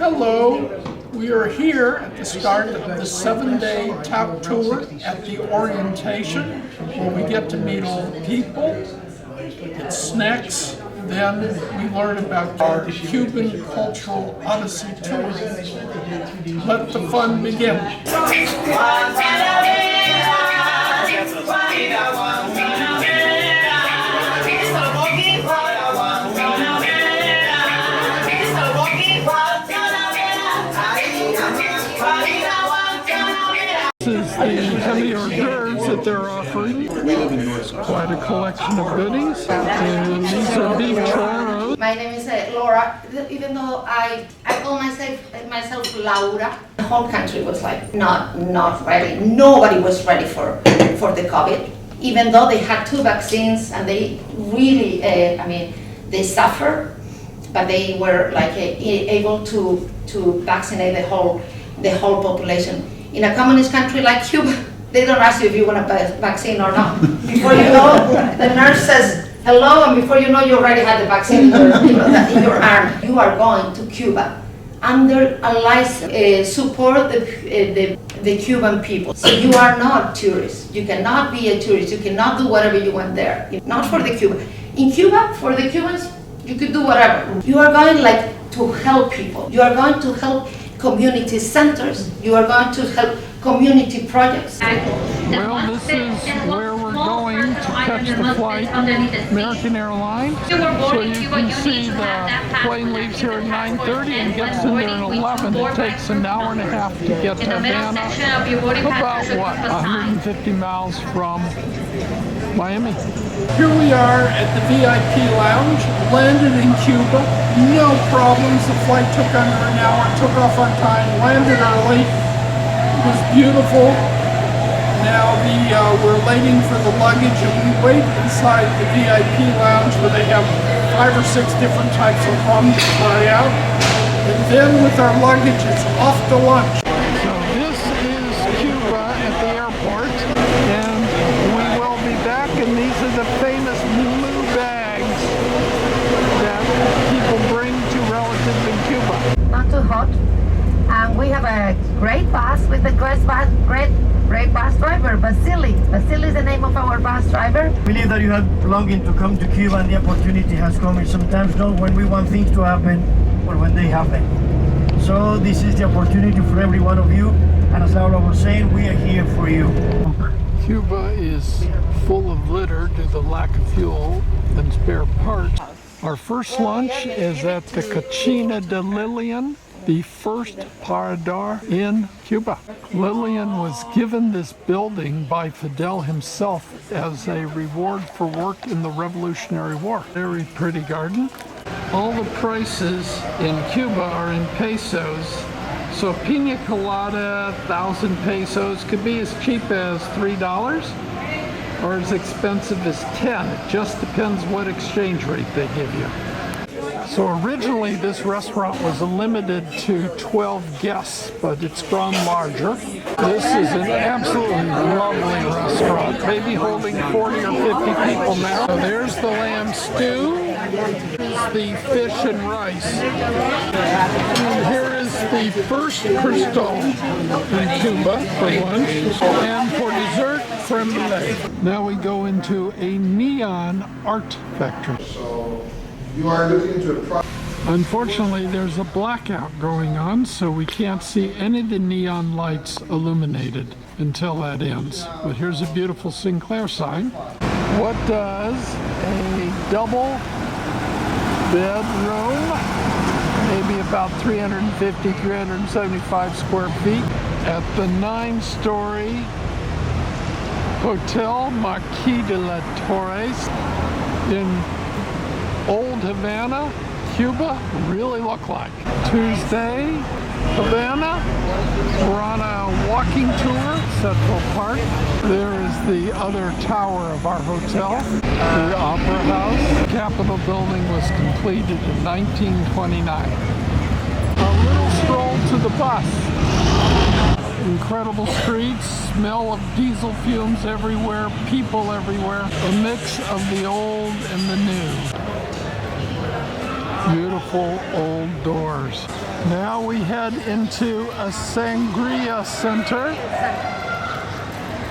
Hello, we are here at the start of the 7-day Tauck tour at the orientation, where we get to meet all the people, get snacks, then we learn about our Cuban cultural Odyssey tour. Let the fun begin. This is the heavy hors d'oeuvres that they're offering. Quite a collection of goodies. And these are beef churros. My name is Laura. Even though I call myself Laura, the whole country was like not ready. Nobody was ready for the COVID. Even though they had 2 vaccines and they really, they suffer, but they were like able to vaccinate the whole population. In a communist country like Cuba, they don't ask you if you want a vaccine or not. Before you know, the nurse says hello, and before you know, you already had the vaccine in your arm. You are going to Cuba under a license, support the Cuban people. So you are not tourists. You cannot be a tourist. You cannot do whatever you want there. Not for the Cuban. In Cuba, for the Cubans, you could do whatever. You are going like to help people. You are going to help community centers. You are going to help community projects. Well, this is where we're going to catch the flight, American Airlines. So you can see the plane leaves here at 9:30 and gets in there at 11. It takes an hour and a half to get to Havana, about what, 150 miles from Miami. Here we are at the VIP lounge, landed in Cuba, no problems. The flight took under an hour, took off on time, landed early. It was beautiful. Now we're waiting for the luggage, and we wait inside the VIP lounge where they have 5 or 6 different types of rum to try out. And then with our luggage, it's off to lunch. So this is Cuba at the airport, and we will be back, and these are the famous blue bags that people bring to relatives in Cuba. Not too hot. We have a great bus with a great bus driver, Vasily. Vasily is the name of our bus driver. I believe that you have longing to come to Cuba, and the opportunity has come. And sometimes not when we want things to happen, or when they happen. So this is the opportunity for every one of you. And as Laura was saying, we are here for you. Cuba is full of litter due to the lack of fuel and spare parts. Our first lunch is at the Cocina de Lillian, the first parador in Cuba. Lillian was given this building by Fidel himself as a reward for work in the Revolutionary War. Very pretty garden. All the prices in Cuba are in pesos. So pina colada, 1,000 pesos, could be as cheap as $3 or as expensive as 10. It just depends what exchange rate they give you. So originally this restaurant was limited to 12 guests, but it's grown larger. This is an absolutely lovely restaurant, maybe holding 40 or 50 people now. So there's the lamb stew, the fish and rice. And here is the first crystal in Cuba for lunch, and for dessert, creme brulee. Now we go into a neon art factory. You are looking into a product. Unfortunately, there's a blackout going on, so we can't see any of the neon lights illuminated until that ends. But here's a beautiful Sinclair sign. What does a double bedroom, maybe about 350, 375 square feet, at the 9-story Hotel Marquis de la Torres in Old Havana, Cuba, really look like. Tuesday, Havana. We're on a walking tour, Central Park. There is the other tower of our hotel, the Opera House. The Capitol building was completed in 1929. A little stroll to the bus. Incredible streets, smell of diesel fumes everywhere, people everywhere, a mix of the old and the new. Beautiful old doors. Now we head into a sangria center,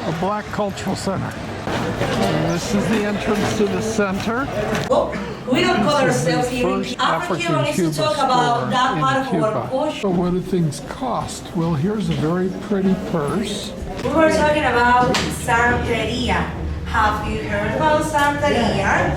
a black cultural center. And this is the entrance to the center. Well, we don't call ourselves here in First African African Cuba to talk about store that in part of our Cuba. culture. So what do things cost? Well, here's a very pretty purse. We were talking about Santeria. Have you heard about Santeria?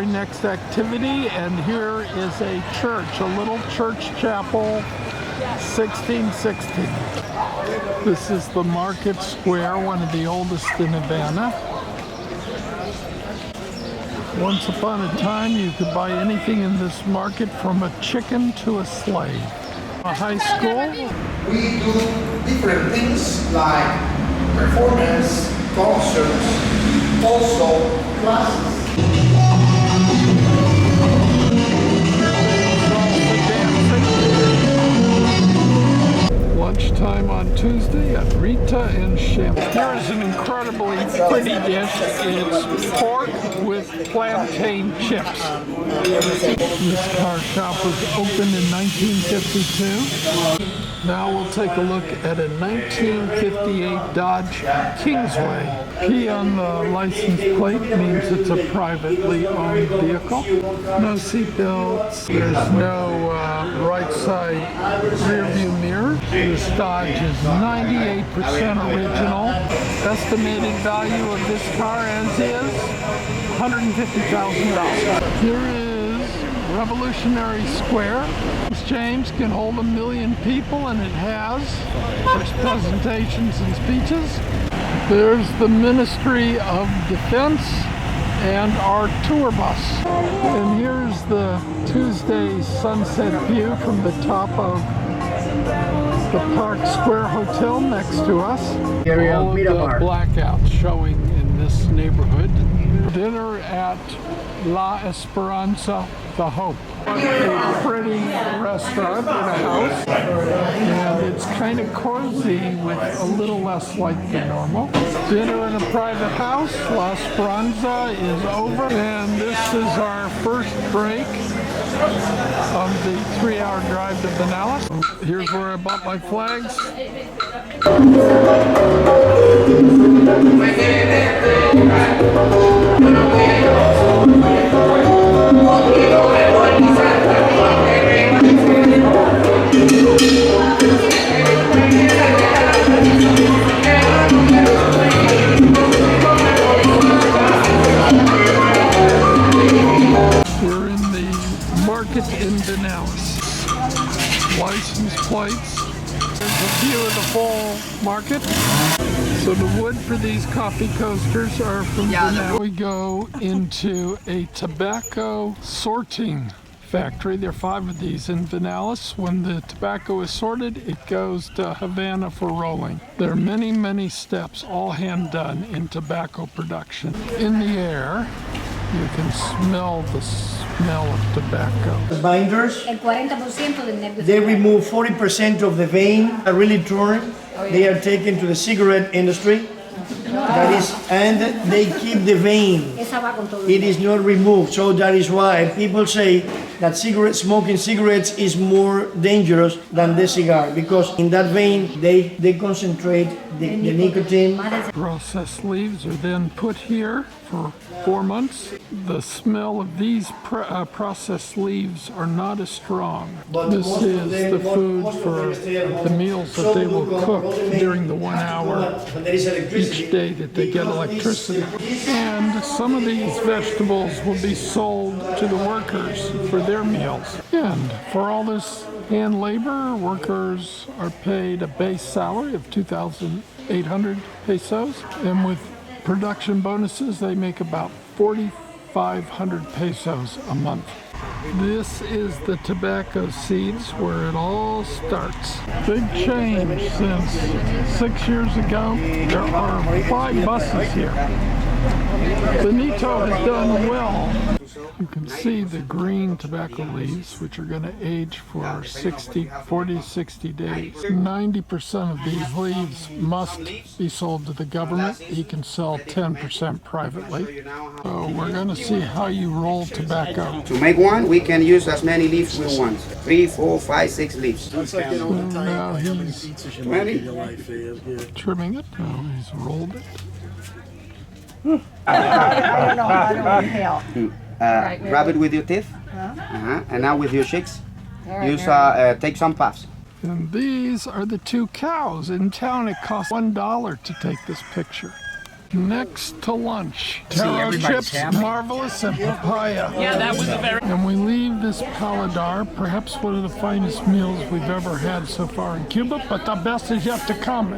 Next activity, and here is a church, a little church chapel, 1660. This is the market square, one of the oldest in Havana. Once upon a time, you could buy anything in this market from a chicken to a slave. A high school. We do different things like performance, concerts, also classes. Lunchtime on Tuesday at Rita and Champagne. Here is an incredibly pretty dish. It's pork with plantain chips. This car shop was opened in 1952. Now we'll take a look at a 1958 Dodge Kingsway. P on the license plate means it's a privately owned vehicle. No seat belts. There's no right side rear view mirror. This Dodge is 98% original. Estimated value of this car as is $150,000. Here is Revolutionary Square. James can hold 1 million people, and it has. There's presentations and speeches. There's the Ministry of Defense and our tour bus. And here's the Tuesday sunset view from the top of the Park Square Hotel next to us. All of the Blackouts showing in this neighborhood. Dinner at La Esperanza, the Hope. A pretty restaurant in a house, and it's kind of cozy with a little less light than normal. Dinner in a private house, La Esperanza is over, and this is our first break of the 3-hour drive to Vinales. Here's where I bought my flags. We're in the market in Vinales. License plates. There's a view of the full market. So the wood for these coffee coasters are from Vinales. We go into a tobacco sorting factory. There are 5 of these in Vinales. When the tobacco is sorted, it goes to Havana for rolling. There are many, many steps, all hand done in tobacco production. In the air, you can smell the smell of tobacco. The binders, they remove 40% of the vein, are really torn. They are taken to the cigarette industry. That is, and they keep the vein. It is not removed. So that is why people say that smoking cigarettes is more dangerous than the cigar, because in that vein they concentrate the nicotine. Processed leaves are then put here for 4 months. The smell of these processed leaves are not as strong. This is the food for the meals that they will cook during the 1 hour each day that they get electricity. And some of these vegetables will be sold to the workers for their meals. And for all this Hand labor workers are paid a base salary of 2,800 pesos, and with production bonuses, they make about 4,500 pesos a month. This is the tobacco seeds where it all starts. Big change since 6 years ago. There are 5 buses here. Benito has done well. You can see the green tobacco leaves, which are going to age for 40 to 60 days. 90% of these leaves must be sold to the government. He can sell 10% privately. So we're going to see how you roll tobacco. To make one, we can use as many leaves we want. 3, 4, 5, 6 leaves. So now he's 20. trimming it. Now he's rolled it. I don't know how to inhale. Grab it with your teeth. And now with your cheeks, use take some puffs. And these are the 2 cows. In town it costs $1 to take this picture. Next to lunch, taro chips, marvelous, and papaya. Yeah, that was a very... And we leave this paladar, perhaps one of the finest meals we've ever had so far in Cuba, but the best is yet to come.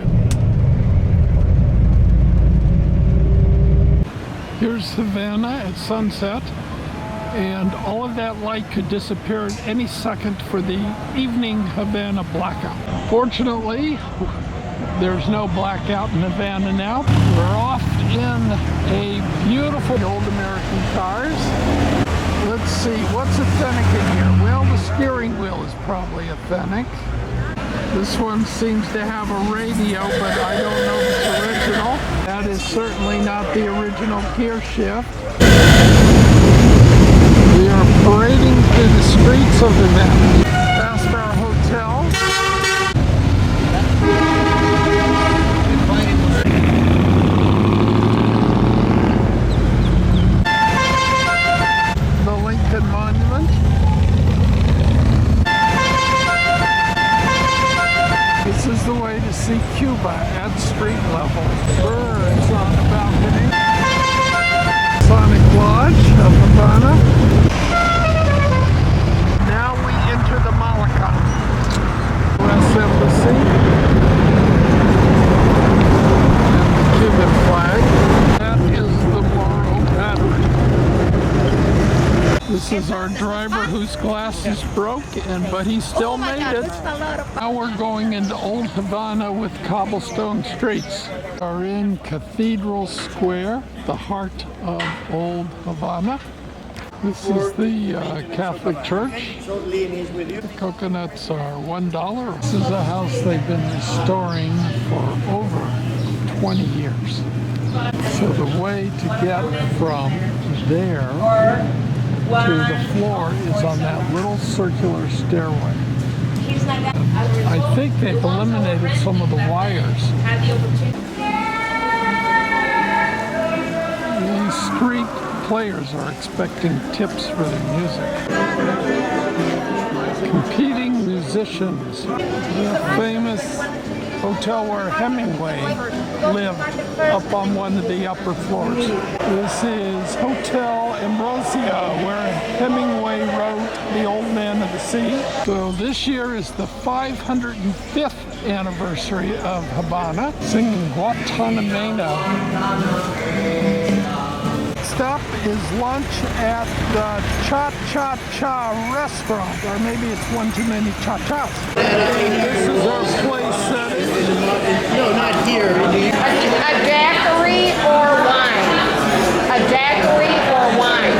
Here's Havana at sunset, and all of that light could disappear at any second for the evening Havana blackout. Fortunately, there's no blackout in Havana now. We're off in a beautiful old American cars. Let's see, what's authentic in here? Well, the steering wheel is probably authentic. This one seems to have a radio, but I don't know if it's original. That is certainly not the original gear shift. We are parading through the streets of Havana. Past our hotel. The Lincoln Monument. This is the way to see Cuba at street level. Birds on the balcony. Sonic Lodge of Havana. Now we enter the Malacca. U.S. Embassy. And the Cuban flag. That is the Morro Battery. This is our driver whose glasses broke, but he still made it. Now we're going into Old Havana with cobblestone streets. We are in Cathedral Square, the heart of Old Havana. This is the Catholic Church. The coconuts are $1. This is a house they've been restoring for over 20 years. So the way to get from there to the floor is on that little circular stairway. I think they've eliminated some of the wires. These street players are expecting tips for their music. Competing musicians. The famous hotel where Hemingway lived up on one of the upper floors. This is Hotel Ambrosia, where Hemingway wrote The Old Man of the Sea. So this year is the 505th anniversary of Havana, singing Guantanamera. Stop is lunch at the Cha-Cha-Cha restaurant, or maybe it's one too many cha-chas. This is our place setting. No, not here. A daiquiri or wine? A daiquiri or wine?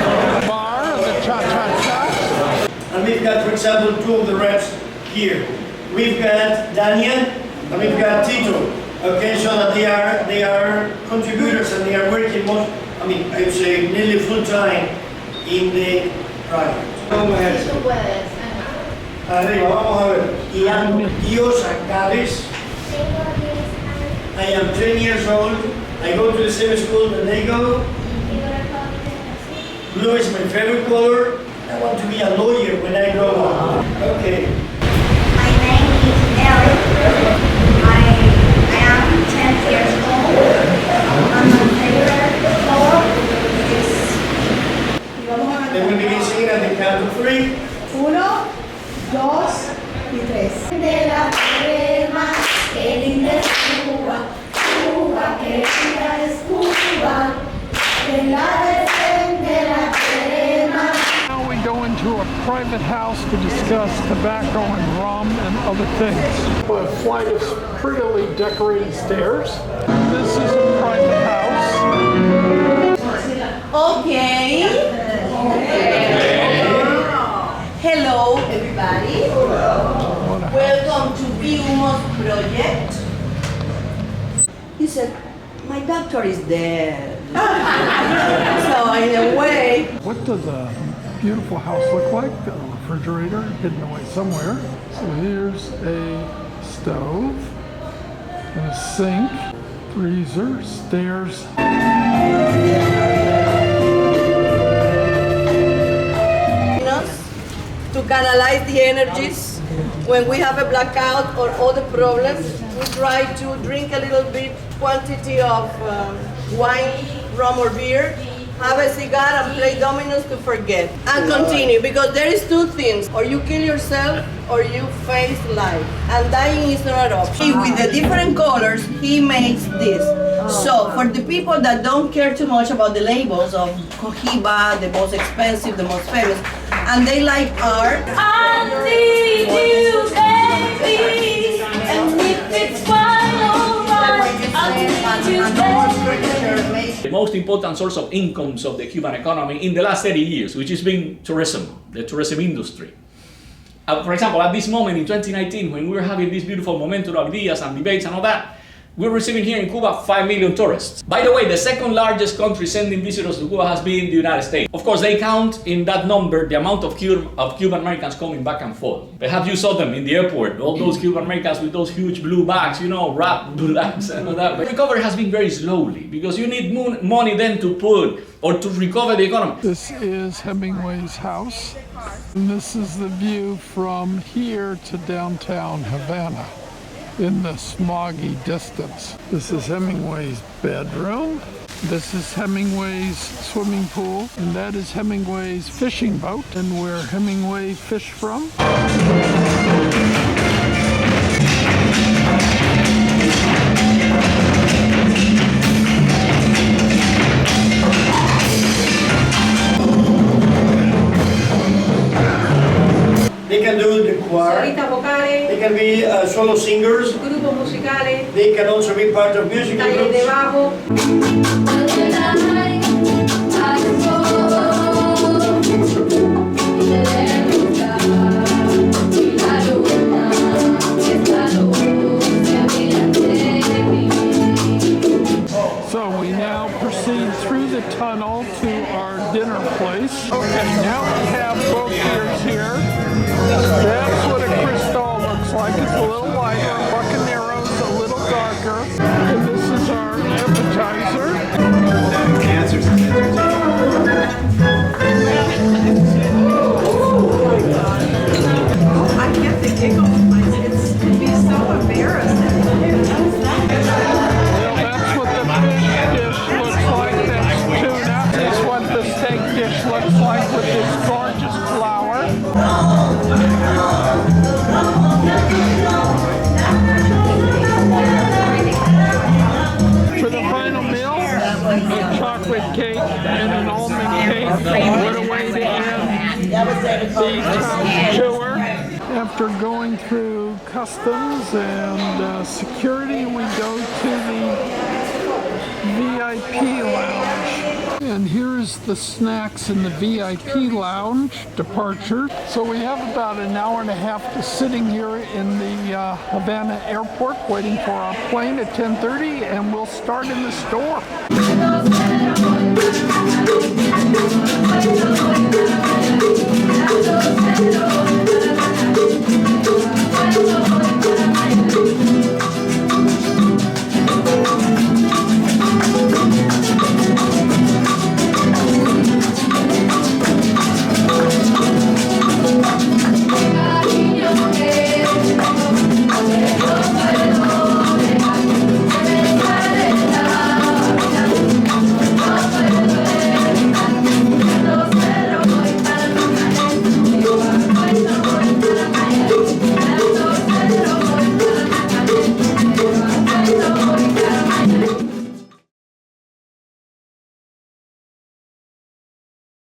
Bar, the cha-cha-cha. And we've got, for example, 2 of the reps here. We've got Daniel and we've got Tito. Okay, so that they are contributors and they are working most, I would say nearly full time in the project. Vamos a ver. Arriba, vamos a ver. Y amo Dios Acares. I am 10 years old. I go to the same school that they go. Blue is my favorite color. I want to be a lawyer when I grow up. Okay. My name is Eric. I am 10 years old. And my favorite color is... Then we begin singing at the count of 3. 1, 2, private house to discuss tobacco and rum and other things. A flight of prettily decorated stairs. This is a private house. Okay. Hello, everybody. Welcome to Viñales project. He said, my doctor is dead. So in a way. What does a beautiful house look like? Got a refrigerator hidden away somewhere. So here's a stove and a sink, freezer, stairs. To canalize the energies when we have a blackout or other problems, we try to drink a little bit quantity of wine, rum or beer, have a cigar and play dominoes to forget and continue, because there is two things: or you kill yourself or you face life, and dying is not an option. With the different colors he makes this. So for the people that don't care too much about the labels of Cohiba, the most expensive, the most famous, and they like art. I need you, baby, and if it's fine, alright, I need you, baby. The most important source of incomes of the Cuban economy in the last 30 years, which has been tourism, the tourism industry. For example, at this moment in 2019, when we were having this beautiful momentum of ideas and debates and all that, we're receiving here in Cuba 5 million tourists. By the way, the second largest country sending visitors to Cuba has been the United States. Of course, they count in that number the amount of Cuban Americans coming back and forth. Perhaps you saw them in the airport, all those Cuban Americans with those huge blue bags, you know, wrapped blue bags and all that. But recovery has been very slowly, because you need money then to put or to recover the economy. This is Hemingway's house. And this is the view from here to downtown Havana, in the smoggy distance. This is Hemingway's bedroom. This is Hemingway's swimming pool. And that is Hemingway's fishing boat, and where Hemingway fished from. They can do the choir. They can be solo singers. They can also be part of musical groups. So we now proceed through the tunnel to our dinner place. Okay, now we have both beers here. That's what a Cristal looks like. It's a little lighter. Bucanero's a little darker. And this is our appetizer. I get the giggle. It's be so embarrassing. Well, that's what the fish dish looks like. That's tuna. This is what the steak dish looks like with this gorgeous flour. For the final meal, a chocolate cake and an almond cake. What a way to end the tour. After going through customs and security, we go to the VIP lounge. And here's the snacks in the VIP lounge departure. So we have about an hour and a half to sitting here in the Havana airport waiting for our plane at 10:30, and we'll start in the store.